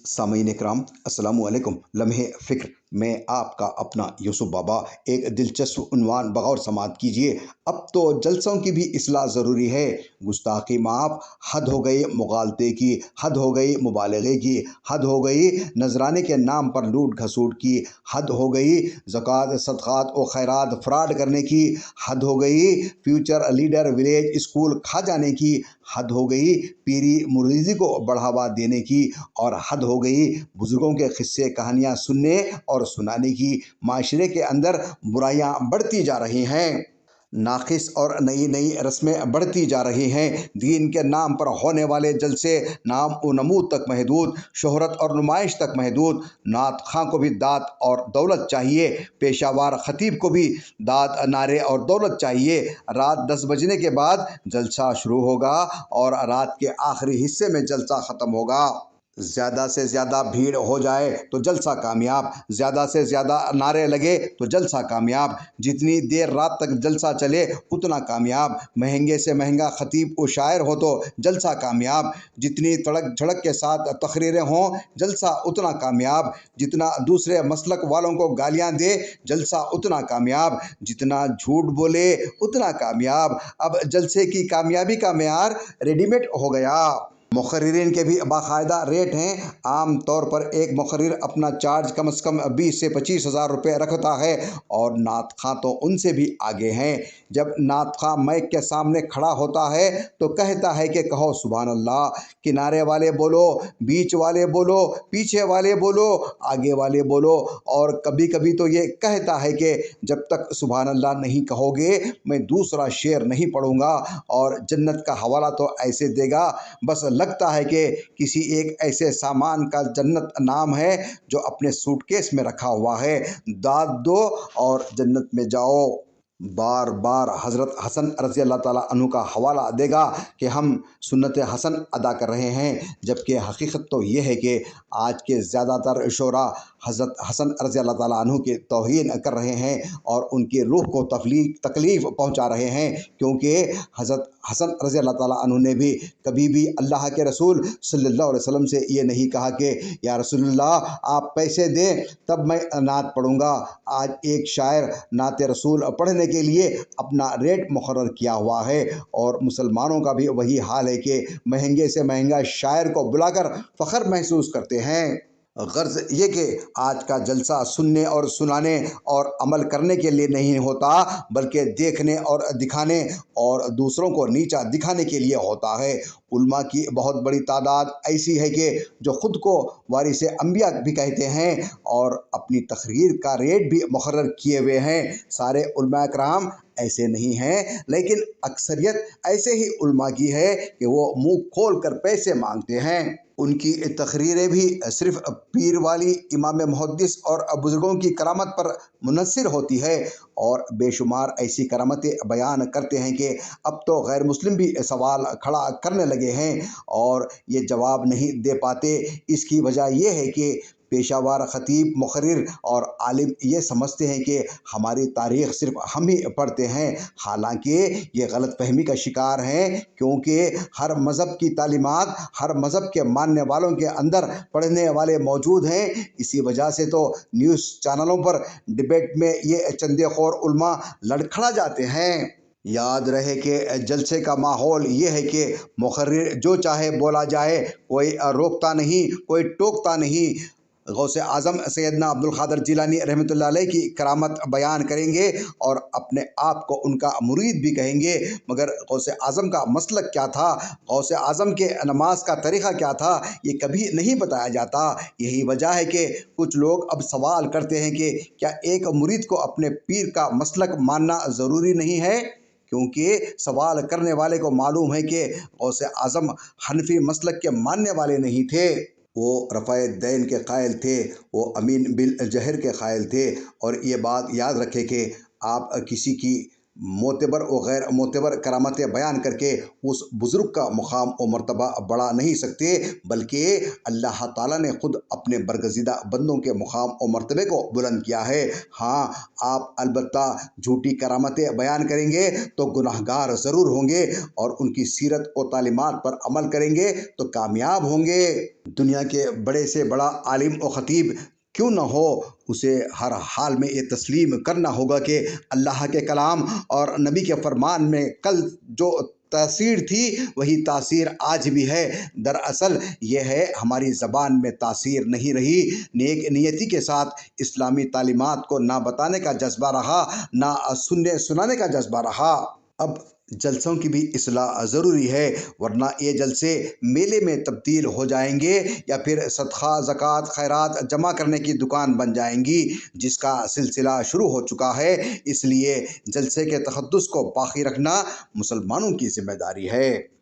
सामईन इकराम अस्सलामु अलैकुम। लम्हे फ़िक्र में आपका अपना यूसुफ बाबा। एक दिलचस्प उन्वान बगौर समाअत कीजिए। अब तो जलसों की भी इस्लाह ज़रूरी है। गुस्ताखी माफ़, हद हो गई मुगालते की, हद हो गई मुबालगे की, हद हो गई नजराने के नाम पर लूट घसूट की, हद हो गई ज़कात सदक़ात और खैरात फ्रॉड करने की, हद हो गई फ्यूचर लीडर विलेज स्कूल खा जाने की, हद हो गई पीरी मुरीदी को बढ़ावा देने की, और हद हो गई बुजुर्गों के किस्से कहानियाँ सुनने और सुनाने की। माशरे के अंदर बुराइयां बढ़ती जा रही हैं, नाक़िस और नई नई रस्में बढ़ती जा रही हैं। दीन के नाम पर होने वाले जलसे नाम व नमूद तक महदूद, शोहरत और नुमाइश तक महदूद। नात खां को भी दाद और दौलत चाहिए, पेशावार ख़तीब को भी दाद नारे और दौलत चाहिए। रात 10 बजने के बाद जलसा शुरू होगा और रात के आखिरी हिस्से में जलसा ख़त्म होगा। ज़्यादा से ज़्यादा भीड़ हो जाए तो जलसा कामयाब, ज़्यादा से ज़्यादा नारे लगे तो जलसा कामयाब, जितनी देर रात तक जलसा चले उतना कामयाब। महंगे से महंगा ख़तीब व शायर हो तो जलसा कामयाब, जितनी तड़क झड़क के साथ तकरीरें हों जलसा उतना कामयाब, जितना दूसरे मसलक वालों को गालियाँ दे जलसा उतना कामयाब, जितना झूठ बोले उतना कामयाब। अब जलसे की कामयाबी का मेयार रेडीमेड हो गया। मुक़र्रिरीन के भी बाकायदा रेट हैं। आम तौर पर एक मुक़र्रिर अपना चार्ज कम से कम 20 से 25 हज़ार रुपये रखता है, और नात खां तो उनसे भी आगे हैं। जब नात खां माइक के सामने खड़ा होता है तो कहता है कि कहो सुभान अल्लाह, किनारे वाले बोलो, बीच वाले बोलो, पीछे वाले बोलो, आगे वाले बोलो, और कभी कभी तो ये कहता है कि जब तक सुभान अल्लाह नहीं कहोगे मैं दूसरा शेर नहीं पढ़ूंगा। और जन्नत का हवाला तो ऐसे देगा बस लगता है कि किसी एक ऐसे सामान का जन्नत नाम है जो अपने सूटकेस में रखा हुआ है। दाद दो और जन्नत में जाओ। बार बार हज़रत हसन रज़ी अल्लाह ताला अन्हु का हवाला देगा कि हम सुन्नत हसन अदा कर रहे हैं, जबकि हकीकत तो ये है कि आज के ज़्यादातर शोरा हज़रत हसन रज़ी अल्लाह ताला अन्हु की तौहीन कर रहे हैं और उनकी रूह को तकलीफ़ पहुंचा रहे हैं, क्योंकि हज़रत हसन रज़ी अल्लाह ताला अन्हु ने भी कभी भी अल्लाह के रसूल सल्लल्लाहु अलैहि वसल्लम से ये नहीं कहा कि या रसूलुल्लाह आप पैसे दें तब मैं नात पढ़ूंगा। आज एक शायर नात रसूल पढ़ने के लिए अपना रेट मुकर्रर किया हुआ है, और मुसलमानों का भी वही हाल है कि महंगे से महंगा शायर को बुलाकर फ़ख्र महसूस करते हैं। गर्ज ये कि आज का जलसा सुनने और सुनाने और अमल करने के लिए नहीं होता, बल्कि देखने और दिखाने और दूसरों को नीचा दिखाने के लिए होता है। उल्मा की बहुत बड़ी तादाद ऐसी है कि जो ख़ुद को वारिसे अंबिया भी कहते हैं और अपनी तकरीर का रेट भी मुकर्रर किए हुए हैं। सारे उलमा कराम ऐसे नहीं हैं, लेकिन अक्सरियत ऐसे ही उलमा की है कि वो मुंह खोल कर पैसे मांगते हैं। उनकी तकरीरें भी सिर्फ़ पीर वाली इमाम मुहद्दिस और बुज़ुर्गों की करामत पर मुनहसर होती है, और बेशुमार ऐसी करामतें बयान करते हैं कि अब तो गैर मुस्लिम भी सवाल खड़ा करने लगे हैं और ये जवाब नहीं दे पाते। इसकी वजह यह है कि पेशावर ख़तीब मुक़र्रिर और आलिम ये समझते हैं कि हमारी तारीख़ सिर्फ़ हम ही पढ़ते हैं, हालांकि ये गलत फहमी का शिकार हैं, क्योंकि हर मज़हब की तालीमात हर मज़हब के मानने वालों के अंदर पढ़ने वाले मौजूद हैं। इसी वजह से तो न्यूज़ चैनलों पर डिबेट में ये चंदेखोर उलमा लड़खड़ा जाते हैं। याद रहे कि जलसे का माहौल ये है कि मुक़र्रिर जो चाहे बोला जाए, कोई रोकता नहीं, कोई टोकता नहीं। गौसे आज़म सैयदना अब्दुल क़ादिर जिलानी रहमतुल्लाह अलैह की करामत बयान करेंगे और अपने आप को उनका मुरीद भी कहेंगे, मगर गौसे आज़म का मसलक क्या था, गौसे आज़म के नमाज का तरीक़ा क्या था, ये कभी नहीं बताया जाता। यही वजह है कि कुछ लोग अब सवाल करते हैं कि क्या एक मुरीद को अपने पीर का मसलक मानना ज़रूरी नहीं है, क्योंकि सवाल करने वाले को मालूम है कि गौसे आज़म हनफी मसलक के मानने वाले नहीं थे। वो रफ़ाए दैन के कायल थे, वो अमीन बिल जहर के कायल थे। और ये बात याद रखें कि आप किसी की معتبر و غیر معتبر کرامتیں بیان کر کے اس بزرگ کا مقام و مرتبہ بڑھا نہیں سکتے، بلکہ اللہ تعالیٰ نے خود اپنے برگزیدہ بندوں کے مقام و مرتبے کو بلند کیا ہے۔ ہاں، آپ البتہ جھوٹی کرامتیں بیان کریں گے تو گناہگار ضرور ہوں گے، اور ان کی سیرت و تعلیمات پر عمل کریں گے تو کامیاب ہوں گے۔ دنیا کے بڑے سے بڑا عالم و خطیب کیوں نہ ہو، اسے ہر حال میں یہ تسلیم کرنا ہوگا کہ اللہ کے کلام اور نبی کے فرمان میں کل جو تاثیر تھی وہی تاثیر آج بھی ہے۔ دراصل یہ ہے، ہماری زبان میں تاثیر نہیں رہی، نیک نیتی کے ساتھ اسلامی تعلیمات کو نہ بتانے کا جذبہ رہا، نہ سننے سنانے کا جذبہ رہا۔ اب جلسوں کی بھی اصلاح ضروری ہے، ورنہ یہ جلسے میلے میں تبدیل ہو جائیں گے، یا پھر صدقہ، زکوٰۃ، خیرات جمع کرنے کی دکان بن جائیں گی، جس کا سلسلہ شروع ہو چکا ہے۔ اس لیے جلسے کے تقدس کو باقی رکھنا مسلمانوں کی ذمہ داری ہے۔